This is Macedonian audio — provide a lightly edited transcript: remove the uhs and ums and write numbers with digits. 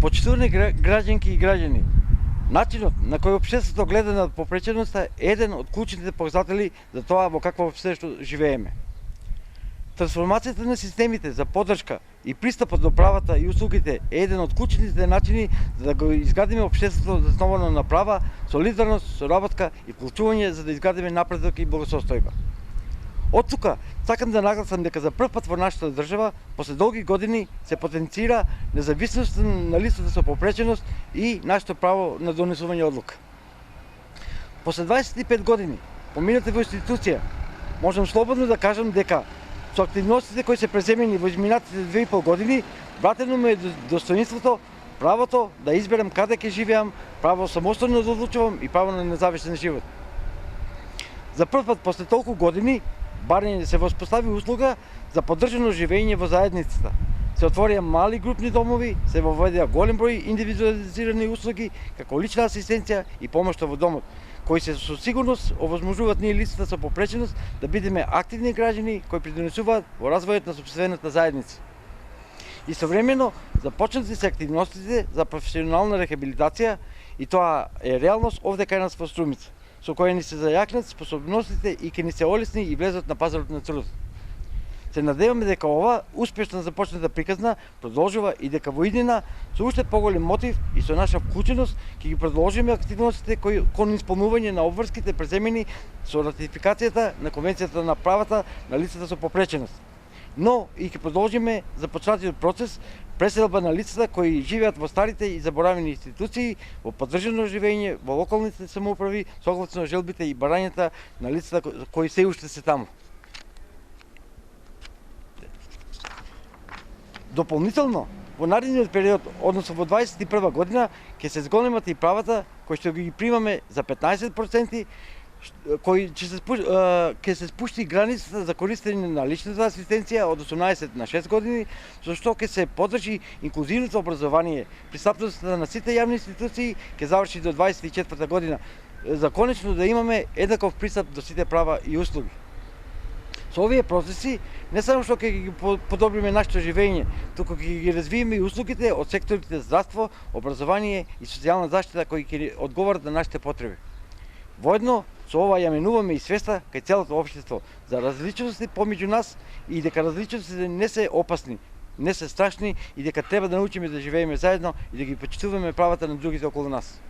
Почитувани граѓанки и граѓани, начинот на кој општеството гледа на попреченоста е еден од клучните показатели за тоа во какво општество живееме. Трансформацијата на системите за поддршка и пристапот до правата и услугите е еден од клучните начини за да го изградиме општеството засновано на права, солидарност, соработка и вклучување за да изградиме напредок и благосостојба. Од тука сакам да нагласам дека за прв пат во нашата држава, после долги години, се потенцира независноста на лицата со попреченост и нашето право на донесување одлука. После 25 години, поминати во институција, можам слободно да кажам дека со активностите кои се преземени во изминатите 2,5 години, вратено ми е достоинството, правото да изберам каде ќе живеам, право самостојно да одлучувам и право на независен живот. За прв пат после толку години, барем се воспостави услуга за поддржано живење во заедницата. Се отворија мали групни домови, се воведеа голем број индивидуализирани услуги, како лична асистенција и помошта во домот, кои се со сигурност овозможуваат ние лицата со попреченост да бидеме активни граѓани кои придонесуваат во развојот на сопствената заедница. Истовремено, започнати се активностите за професионална рехабилитација и тоа е реалност овде кај нас во Струмица, со која ни се зајакнат способностите и ќе ни се олесни и влезот на пазарот на трудот. Се надеваме дека ова успешно започната приказна продолжува и дека во иднина со уште поголем мотив и со наша вклученост ќе ги продолжиме активностите кои кон исполнување на обврските преземени со ратификацијата на Конвенцијата на правата на лицата со попреченост. Но и ќе продолжиме започнатиот процес преселба на лицата кои живеат во старите и заборавени институции, во поддржано живење во локалните самоуправи, согласно желбите и барањата на лицата кои се уште се таму. Дополнително, во наредниот период, односно во 2021 година, ќе се зголемат и правата кои што ги примаме за 15%, кој ќе се спушти границата за користење на личната асистенција од 18 на 6 години, со што ќе се поддржи инклузивното образование. Пристапноста на сите јавни институции ќе заврши до 24 година, за конечно да имаме еднаков пристап до сите права и услуги. Со овие процеси не само што ќе ги подобриме нашето живење, туку ќе ги развиеме и услугите од секторите здравство, образование и социјална заштита кои ќе одговарат на нашите потреби. Воедно, со ова ја менуваме и свеста кај целото општество за различности помеѓу нас и дека различностите не се опасни, не се страшни и дека треба да научиме да живееме заедно и да ги почитуваме правата на другите околу нас.